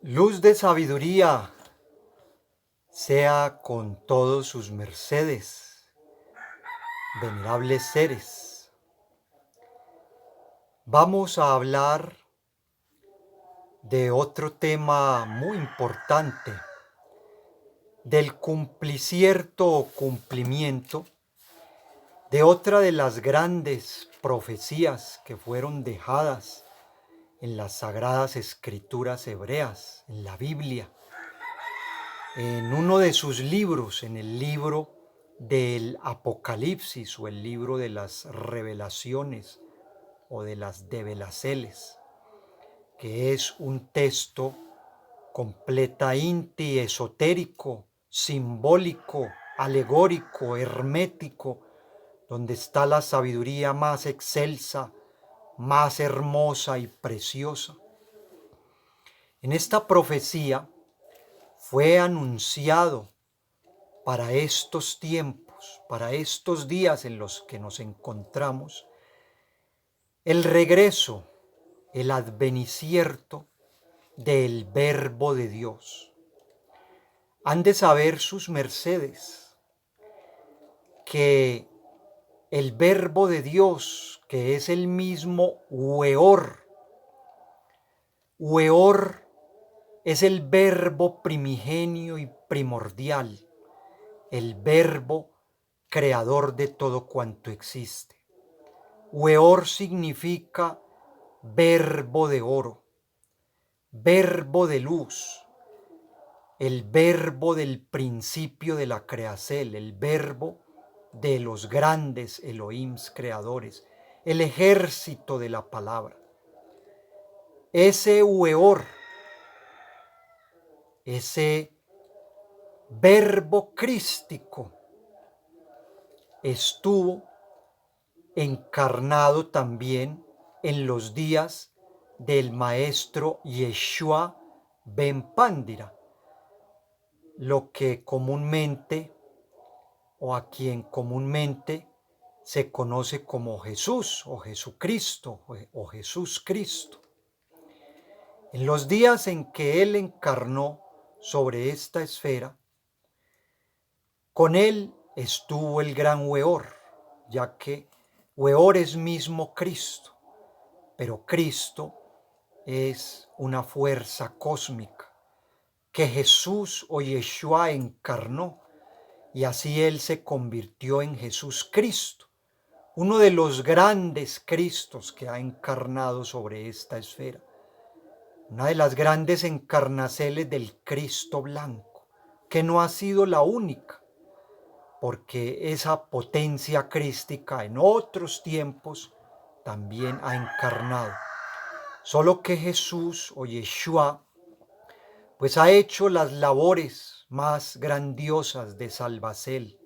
Luz de sabiduría sea con todos sus mercedes, venerables seres. Vamos a hablar de otro tema muy importante, del cumpliciento o cumplimiento de otra de las grandes profecías que fueron dejadas en las sagradas escrituras hebreas, en la Biblia. En uno de sus libros, en el libro del Apocalipsis o el libro de las revelaciones o de las develaceles, que es un texto completamente esotérico, simbólico, alegórico, hermético, donde está la sabiduría más excelsa, más hermosa y preciosa. En esta profecía fue anunciado para estos tiempos, para estos días en los que nos encontramos, el regreso, el advenicierto del Verbo de Dios. Han de saber sus mercedes que el Verbo de Dios, que es el mismo Hueor es el Verbo primigenio y primordial, el Verbo creador de todo cuanto existe. Hueor significa verbo de oro, verbo de luz, el verbo del principio de la creación, el verbo de los grandes Elohims creadores, el ejército de la palabra. Ese Hueor, ese verbo crístico, estuvo encarnado también en los días del maestro Yeshua ben Pandira, lo que comúnmente o a quien comúnmente se conoce como Jesús o Jesucristo o Jesús Cristo. En los días en que Él encarnó sobre esta esfera, con Él estuvo el gran Hueor, ya que Hueor es mismo Cristo, pero Cristo es una fuerza cósmica que Jesús o Yeshua encarnó, y así Él se convirtió en Jesús Cristo, uno de los grandes Cristos que ha encarnado sobre esta esfera, una de las grandes encarnaciones del Cristo blanco, que no ha sido la única, porque esa potencia crística en otros tiempos también ha encarnado. Solo que Jesús o Yeshua pues ha hecho las labores más grandiosas de Salvacel,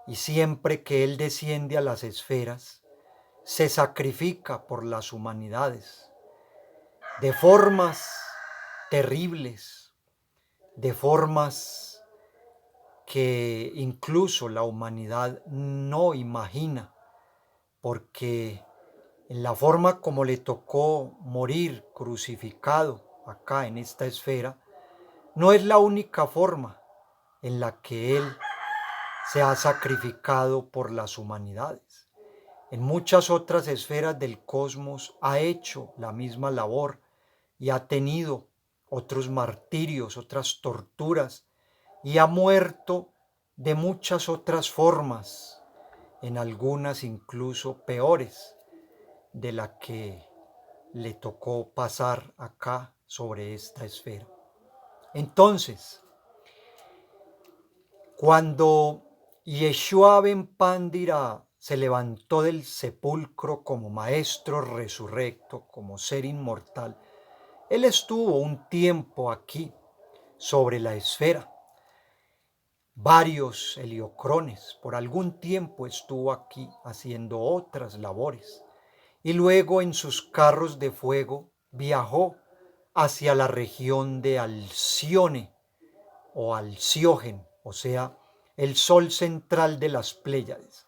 y siempre que Él desciende a las esferas, se sacrifica por las humanidades, de formas terribles, de formas que incluso la humanidad no imagina, porque en la forma como le tocó morir crucificado acá en esta esfera, no es la única forma en la que Él se ha sacrificado por las humanidades. En muchas otras esferas del cosmos ha hecho la misma labor y ha tenido otros martirios, otras torturas, y ha muerto de muchas otras formas, en algunas incluso peores de la que le tocó pasar acá sobre esta esfera. Entonces, cuando Yeshua ben Pandira se levantó del sepulcro como maestro resurrecto, como ser inmortal, él estuvo un tiempo aquí sobre la esfera. Varios heliocrones, por algún tiempo estuvo aquí haciendo otras labores, y luego en sus carros de fuego viajó hacia la región de Alcione o Alciógen, o sea, el sol central de las Pléyades,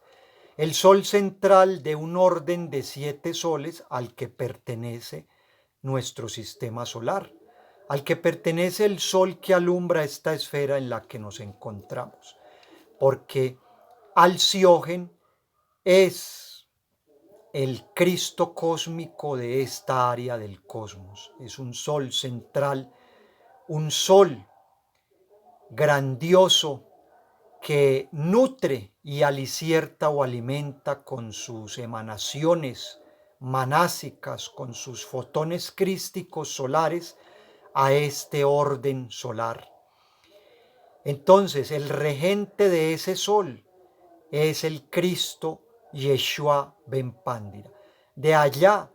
el sol central de un orden de 7 soles al que pertenece nuestro sistema solar. al que pertenece el sol que alumbra esta esfera en la que nos encontramos, porque Alciógen es el Cristo cósmico de esta área del cosmos. Es un sol central, un sol grandioso que nutre y alicierta o alimenta con sus emanaciones manásicas, con sus fotones crísticos solares a este orden solar. Entonces, el regente de ese sol es el Cristo Yeshua Ben Pandira. De allá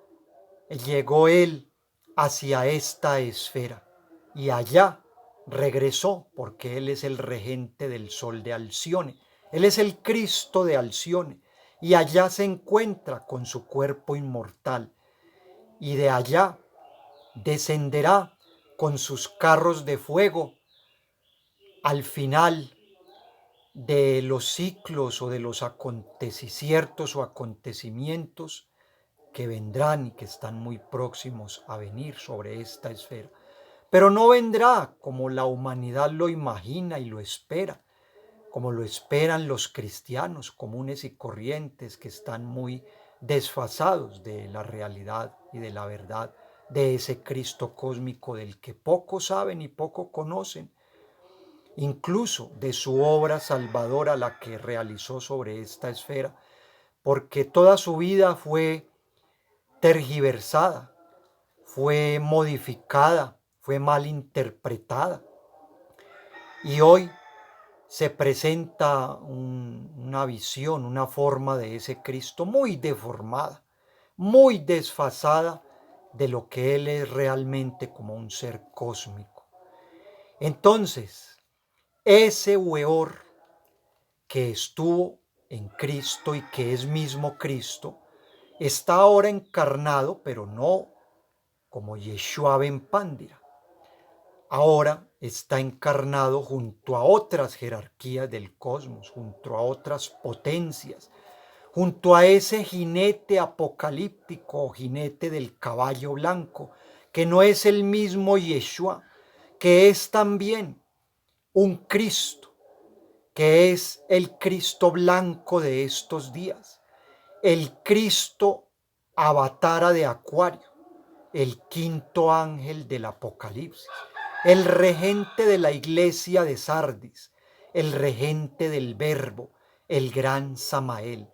llegó él hacia esta esfera y allá regresó porque él es el regente del sol de Alcione. Él es el Cristo de Alcione y allá se encuentra con su cuerpo inmortal y de allá descenderá con sus carros de fuego al final de los ciclos o de los acontecimientos o acontecimientos que vendrán y que están muy próximos a venir sobre esta esfera. Pero no vendrá como la humanidad lo imagina y lo espera, como lo esperan los cristianos comunes y corrientes que están muy desfasados de la realidad y de la verdad de ese Cristo cósmico del que poco saben y poco conocen, incluso de su obra salvadora, la que realizó sobre esta esfera, porque toda su vida fue tergiversada, fue modificada, fue mal interpretada. Y hoy se presenta una visión, una forma de ese Cristo muy deformada, muy desfasada de lo que Él es realmente como un ser cósmico. Entonces, ese Weor que estuvo en Cristo y que es mismo Cristo, está ahora encarnado, pero no como Yeshua Ben Pandira. Ahora está encarnado junto a otras jerarquías del cosmos, junto a otras potencias, junto a ese jinete apocalíptico o jinete del caballo blanco, que no es el mismo Yeshua, que es también un Cristo, que es el Cristo blanco de estos días, el Cristo avatara de Acuario, el quinto ángel del Apocalipsis, el regente de la iglesia de Sardis, el regente del Verbo, el gran Samael.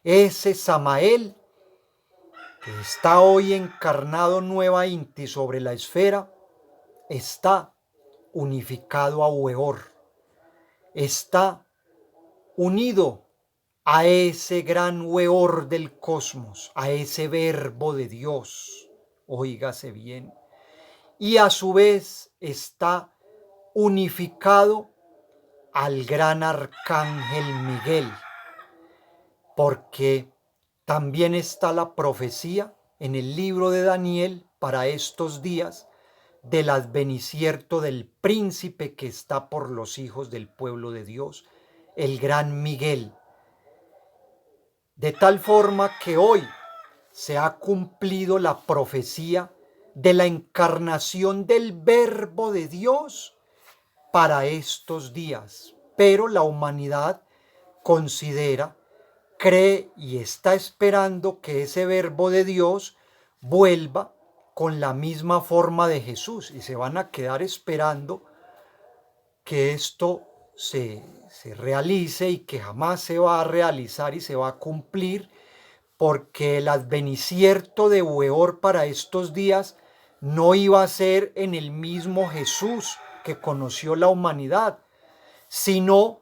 Ese Samael que está hoy encarnado Nueva Inti sobre la esfera, está unificado a Weor, está unido a ese gran Weor del cosmos, a ese Verbo de Dios, óigase bien, y a su vez está unificado al gran arcángel Miguel, porque también está la profecía en el libro de Daniel para estos días del advenicierto del príncipe que está por los hijos del pueblo de Dios, el gran Miguel. De tal forma que hoy se ha cumplido la profecía de la encarnación del Verbo de Dios para estos días. Pero la humanidad considera, cree y está esperando que ese Verbo de Dios vuelva con la misma forma de Jesús y se van a quedar esperando que esto se realice y que jamás se va a realizar y se va a cumplir, porque el advenicierto de Weor para estos días no iba a ser en el mismo Jesús que conoció la humanidad, sino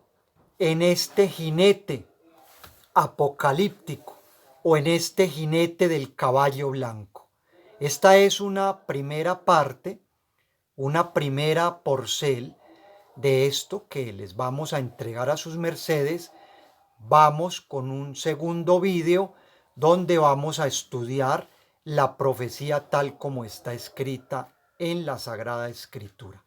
en este jinete apocalíptico o en este jinete del caballo blanco. Esta es una primera parte, una primera porcel de esto que les vamos a entregar a sus mercedes. Vamos con un segundo vídeo donde vamos a estudiar la profecía tal como está escrita en la Sagrada Escritura.